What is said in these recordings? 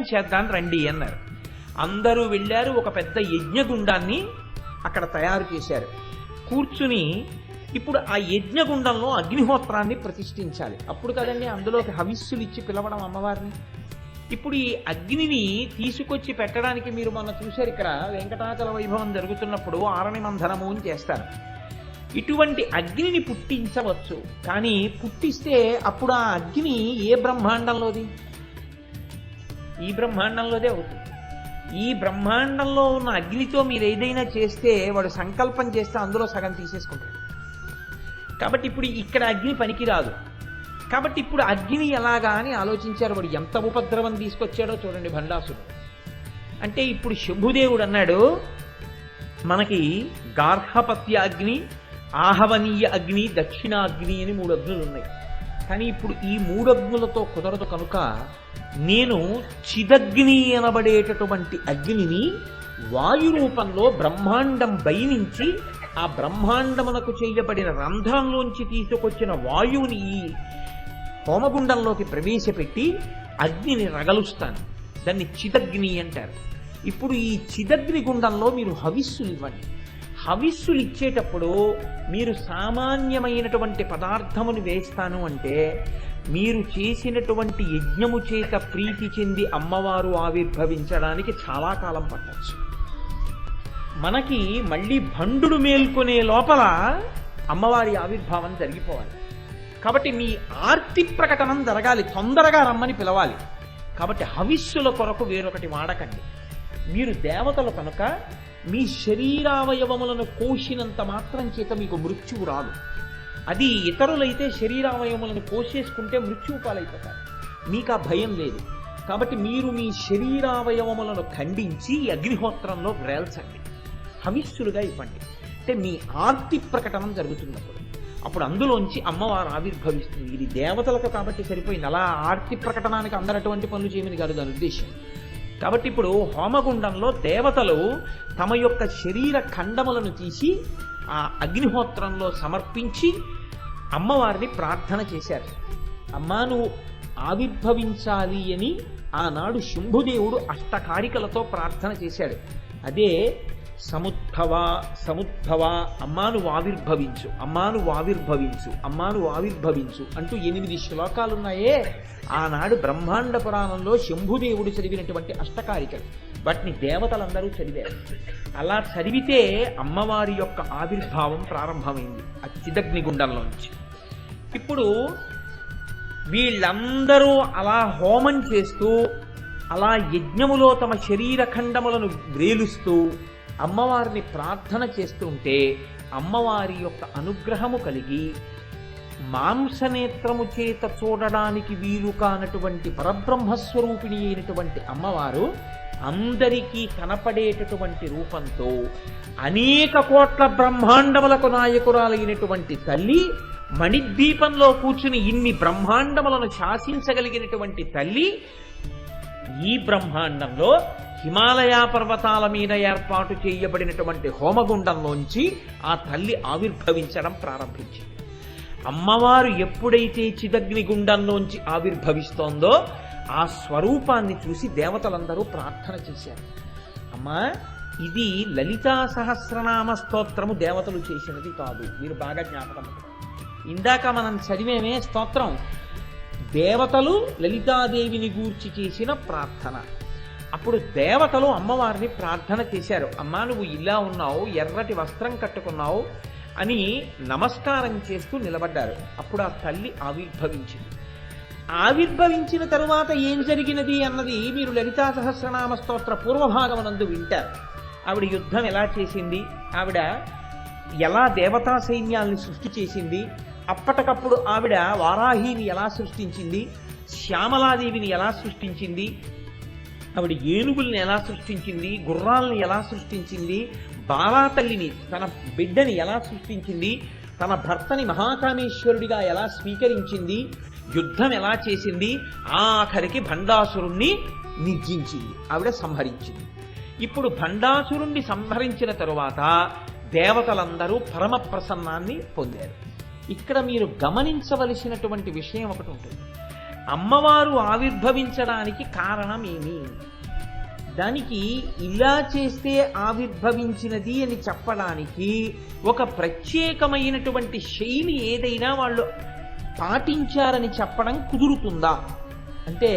చేద్దాం రండి అన్నారు. అందరూ వెళ్ళారు. ఒక పెద్ద యజ్ఞగుండాన్ని అక్కడ తయారు చేశారు. కూర్చుని ఇప్పుడు ఆ యజ్ఞగుండంలో అగ్నిహోత్రాన్ని ప్రతిష్ఠించాలి. అప్పుడు కదండి అందులోకి హవిస్సులు ఇచ్చి పిలవడం అమ్మవారిని. ఇప్పుడు ఈ అగ్నిని తీసుకొచ్చి పెట్టడానికి మీరు మొన్న చూశారు, ఇక్కడ వెంకటాచల వైభవం జరుగుతున్నప్పుడు ఆరణి మంధనము అని చేస్తారు. ఇటువంటి అగ్నిని పుట్టించవచ్చు, కానీ పుట్టిస్తే అప్పుడు ఆ అగ్ని ఏ బ్రహ్మాండంలోది? ఈ బ్రహ్మాండంలోదే అవుతుంది. ఈ బ్రహ్మాండంలో ఉన్న అగ్నితో మీరు ఏదైనా చేస్తే వాడు సంకల్పం చేస్తే అందులో సగం తీసేసుకుంటాడు. కాబట్టి ఇప్పుడు ఇక్కడ అగ్ని పనికిరాదు. కాబట్టి ఇప్పుడు అగ్ని ఎలాగా అని ఆలోచించారు. వాడు ఎంత ఉపద్రవం తీసుకొచ్చాడో చూడండి భండాసుడు. అంటే ఇప్పుడు శంభుదేవుడు అన్నాడు, మనకి గార్హపత్య అగ్ని, ఆహవనీయ అగ్ని, దక్షిణాగ్ని అని 3 అగ్నులు ఉన్నాయి. కానీ ఇప్పుడు ఈ 3 అగ్నులతో కుదరదు కనుక నేను చిదగ్ని అనబడేటటువంటి అగ్నిని వాయు రూపంలో బ్రహ్మాండం బయనించి ఆ బ్రహ్మాండమునకు చేయబడిన రంధ్రంలోంచి తీసుకొచ్చిన వాయువుని ఈ హోమగుండంలోకి ప్రవేశపెట్టి అగ్నిని రగలుస్తాను. దాన్ని చిదగ్ని అంటారు. ఇప్పుడు ఈ చిదగ్ని గుండంలో మీరు హవిస్సులు ఇవ్వండి. హవిస్సులు ఇచ్చేటప్పుడు మీరు సామాన్యమైనటువంటి పదార్థమును వేస్తాను అంటే మీరు చేసినటువంటి యజ్ఞము చేత ప్రీతి చెంది అమ్మవారు ఆవిర్భవించడానికి చాలా కాలం పట్టచ్చు. మనకి మళ్ళీ భండుడు మేల్కొనే లోపల అమ్మవారి ఆవిర్భావం జరిగిపోవాలి. కాబట్టి మీ ఆర్తి ప్రకటనం జరగాలి, తొందరగా రమ్మని పిలవాలి. కాబట్టి హవిస్సుల కొరకు వేరొకటి వాడకండి. మీరు దేవతలు కనుక మీ శరీరావయవములను కోసినంత మాత్రం చేత మీకు మృత్యువు రాదు. అది ఇతరులైతే శరీరావయవములను కోసేసుకుంటే మృత్యువు పాలైపోతారు. మీకు ఆ భయం లేదు. కాబట్టి మీరు మీ శరీరావయవములను ఖండించి అగ్నిహోత్రంలో వేల్చండి, హవిస్సులుగా ఇవ్వండి. అంటే మీ ఆర్తి ప్రకటనం జరుగుతున్నప్పుడు అప్పుడు అందులోంచి అమ్మవారు ఆవిర్భవిస్తుంది. ఇది దేవతలకు కాబట్టి సరిపోయింది. అలా ఆర్తి ప్రకటనానికి అందరూ అటువంటి పనులు చేయమని కాదు దాని ఉద్దేశం. కాబట్టి ఇప్పుడు హోమగుండంలో దేవతలు తమ యొక్క శరీర ఖండములను తీసి ఆ అగ్నిహోత్రంలో సమర్పించి అమ్మవారిని ప్రార్థన చేశారు. అమ్మా నువ్వు ఆవిర్భవించాలి అని ఆనాడు శంభుదేవుడు అష్టకారికలతో ప్రార్థన చేశాడు. అదే సముద్భవ సముద్భవ, అమ్మాను ఆవిర్భవించు, అమ్మాను ఆవిర్భవించు, అమ్మాను ఆవిర్భవించు అంటూ 8 శ్లోకాలున్నాయే ఆనాడు బ్రహ్మాండ పురాణంలో శంభుదేవుడు చదివినటువంటి అష్టకారికలు. వాటిని దేవతలందరూ చదివారు. అలా చదివితే అమ్మవారి యొక్క ఆవిర్భావం ప్రారంభమైంది ఆ చిదగ్నిగుండంలోంచి. ఇప్పుడు వీళ్ళందరూ అలా హోమం చేస్తూ అలా యజ్ఞములో తమ శరీర ఖండములను వ్రేలుస్తూ అమ్మవారిని ప్రార్థన చేస్తుంటే అమ్మవారి యొక్క అనుగ్రహము కలిగి మాంసనేత్రము చేత చూడడానికి వీలు కానటువంటి పరబ్రహ్మస్వరూపిణి అయినటువంటి అమ్మవారు అందరికీ కనపడేటటువంటి రూపంతో అనేక కోట్ల బ్రహ్మాండములకు నాయకురాలైనటువంటి తల్లి, మణిద్వీపంలో కూర్చుని ఇన్ని బ్రహ్మాండములను శాసించగలిగినటువంటి తల్లి ఈ బ్రహ్మాండంలో హిమాలయ పర్వతాల మీద ఏర్పాటు చేయబడినటువంటి హోమగుండంలోంచి ఆ తల్లి ఆవిర్భవించడం ప్రారంభించింది. అమ్మవారు ఎప్పుడైతే చిదగ్నిగుండంలోంచి ఆవిర్భవిస్తోందో ఆ స్వరూపాన్ని చూసి దేవతలందరూ ప్రార్థన చేశారు. అమ్మా ఇది లలితా సహస్రనామ స్తోత్రము దేవతలు చేసినది కాదు. మీరు బాగా జ్ఞాపకం. ఇందాక మనం చదివేమే స్తోత్రం దేవతలు లలితాదేవిని గూర్చి చేసిన ప్రార్థన. అప్పుడు దేవతలు అమ్మవారిని ప్రార్థన చేశారు. అమ్మా నువ్వు ఇలా ఉన్నావు, ఎర్రటి వస్త్రం కట్టుకున్నావు అని నమస్కారం చేస్తూ నిలబడ్డారు. అప్పుడు ఆ తల్లి ఆవిర్భవించింది. ఆవిర్భవించిన తరువాత ఏం జరిగినది అన్నది మీరు లలితా సహస్రనామ స్తోత్ర పూర్వభాగమునందు వింటారు. ఆవిడ యుద్ధం ఎలా చేసింది, ఆవిడ ఎలా దేవతా సైన్యాల్ని సృష్టి చేసింది, అప్పటికప్పుడు ఆవిడ వారాహిని ఎలా సృష్టించింది, శ్యామలాదేవిని ఎలా సృష్టించింది, ఆవిడ ఏనుగుల్ని ఎలా సృష్టించింది, గుర్రాలను ఎలా సృష్టించింది, బాలాతల్లిని తన బిడ్డని ఎలా సృష్టించింది, తన భర్తని మహాకామేశ్వరుడిగా ఎలా స్వీకరించింది, యుద్ధం ఎలా చేసింది, ఆఖరికి భండాసురుణ్ణి నిర్జించింది, ఆవిడ సంహరించింది. ఇప్పుడు భండాసురుణ్ణి సంహరించిన తరువాత దేవతలందరూ పరమ ప్రసన్నాన్ని పొందారు. ఇక్కడ మీరు గమనించవలసినటువంటి విషయం ఒకటి ఉంటుంది. అమ్మవారు ఆవిర్భవించడానికి కారణమేమి, దానికి ఇలా చేస్తే ఆవిర్భవించినది అని చెప్పడానికి ఒక ప్రత్యేకమైనటువంటి శైలి ఏదైనా వాళ్ళు పాటించారని చెప్పడం కుదురుతుందా అంటే,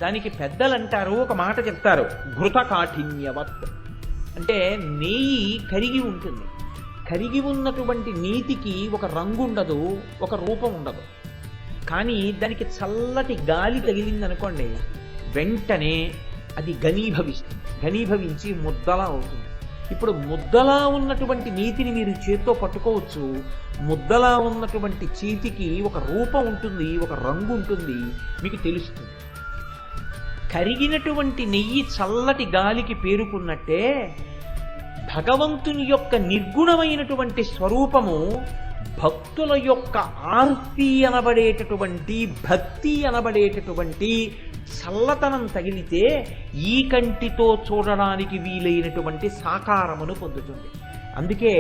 దానికి పెద్దలు అంటారు, ఒక మాట చెప్తారు, ఘృత కాఠిన్యవత్. అంటే నెయ్యి కరిగి ఉంటుంది, కరిగి ఉన్నటువంటి నీతికి ఒక రంగు ఉండదు, ఒక రూపం ఉండదు. కానీ దానికి చల్లటి గాలి తగిలిందనుకోండి, వెంటనే అది ఘనీభవిస్తుంది, ఘనీభవించి ముద్దలా అవుతుంది. ఇప్పుడు ముద్దలా ఉన్నటువంటి నీతిని మీరు చేత్తో పట్టుకోవచ్చు, ముద్దలా ఉన్నటువంటి చేతికి ఒక రూపం ఉంటుంది, ఒక రంగు ఉంటుంది, మీకు తెలుస్తుంది. కరిగినటువంటి నెయ్యి చల్లటి గాలికి పేరుకున్నట్టే భగవంతుని యొక్క నిర్గుణమైనటువంటి స్వరూపము భక్తుల యొక్క ఆర్తి అనబడేటటువంటి, భక్తి అనబడేటటువంటి చల్లతనం తగిలితే ఈ కంటితో చూడడానికి వీలైనటువంటి సాకారమును పొందుతుంది. అందుకే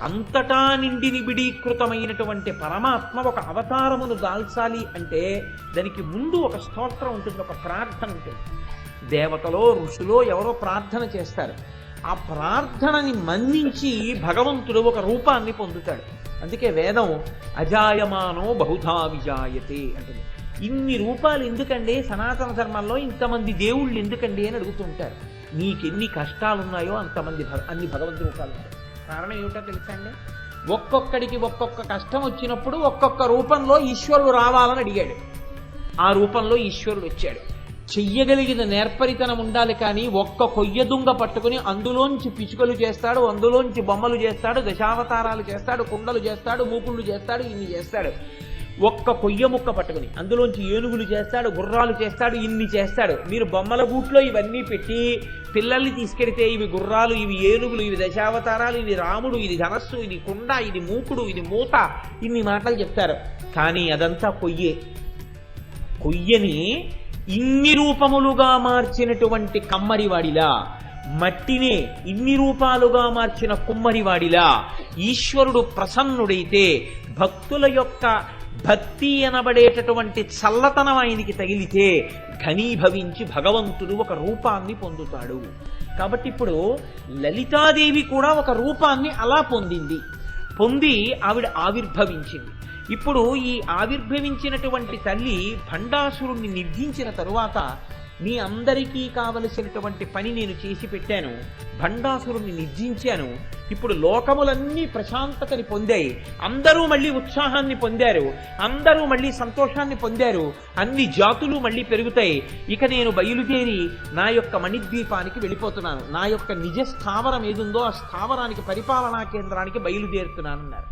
అంతటా నిండి నిబిడీకృతమైనటువంటి పరమాత్మ ఒక అవతారమును దాల్చాలి అంటే దానికి ముందు ఒక స్తోత్రం ఉంటుంది, ఒక ప్రార్థన ఉంటుంది. దేవతలో ఋషులో ఎవరో ప్రార్థన చేస్తారు, ఆ ప్రార్థనని మన్నించి భగవంతుడు ఒక రూపాన్ని పొందుతాడు. అందుకే వేదం అజాయమానో బహుధా విజాయతే అంటుంది. ఇన్ని రూపాలు ఎందుకండి సనాతన ధర్మంలో, ఇంతమంది దేవుళ్ళు ఎందుకండి అని అడుగుతుంటారు. నీకెన్ని కష్టాలున్నాయో అంతమంది అన్ని భగవంతు రూపాలు ఉంటాయి. కారణం ఏమిటో తెలుసా అండి, ఒక్కొక్కడికి ఒక్కొక్క కష్టం వచ్చినప్పుడు ఒక్కొక్క రూపంలో ఈశ్వరుడు రావాలని అడిగాడు, ఆ రూపంలో ఈశ్వరుడు వచ్చాడు. చెయ్యగలిగిన నేర్పరితనం ఉండాలి, కానీ ఒక్క కొయ్య దుంగ పట్టుకుని అందులోంచి పిచుకలు చేస్తాడు, అందులోంచి బొమ్మలు చేస్తాడు, దశావతారాలు చేస్తాడు, కుండలు చేస్తాడు, మూకుళ్ళు చేస్తాడు, ఇన్ని చేస్తాడు. ఒక్క కొయ్య ముక్క పట్టుకుని అందులోంచి ఏనుగులు చేస్తాడు, గుర్రాలు చేస్తాడు, ఇన్ని చేస్తాడు. మీరు బొమ్మల గూట్లో ఇవన్నీ పెట్టి పిల్లల్ని తీసుకెడితే ఇవి గుర్రాలు, ఇవి ఏనుగులు, ఇవి దశావతారాలు, ఇది రాముడు, ఇది ధనస్సు, ఇది కుండ, ఇది మూకుడు, ఇది మూత, ఇన్ని మాటలు చెప్తారు. కానీ అదంతా కొయ్యే. కొయ్యని ఇన్ని రూపములుగా మార్చినటువంటి కమ్మరివాడిలా, మట్టినే ఇన్ని రూపాలుగా మార్చిన కుమ్మరివాడిలా ఈశ్వరుడు ప్రసన్నుడైతే భక్తుల యొక్క భక్తి అనబడేటటువంటి చల్లతనం ఆయనకి తగిలితే ఘనీభవించి భగవంతుడు ఒక రూపాన్ని పొందుతాడు. కాబట్టి ఇప్పుడు లలితాదేవి కూడా ఒక రూపాన్ని అలా పొంది ఆవిడ ఆవిర్భవించింది. ఇప్పుడు ఈ ఆవిర్భవించినటువంటి తల్లి భండాసురుణ్ణి నిర్జించిన తరువాత, మీ అందరికీ కావలసినటువంటి పని నేను చేసి పెట్టాను, భండాసురుణ్ణి నిర్జించాను, ఇప్పుడు లోకములన్నీ ప్రశాంతతని పొందాయి, అందరూ మళ్ళీ ఉత్సాహాన్ని పొందారు, అందరూ మళ్ళీ సంతోషాన్ని పొందారు, అన్ని జాతులు మళ్ళీ పెరుగుతాయి, ఇక నేను బయలుదేరి నా యొక్క మణిద్వీపానికి వెళ్ళిపోతున్నాను, నా యొక్క నిజ స్థావరం ఏదుందో ఆ స్థావరానికి, పరిపాలనా కేంద్రానికి బయలుదేరుతున్నానన్నారు.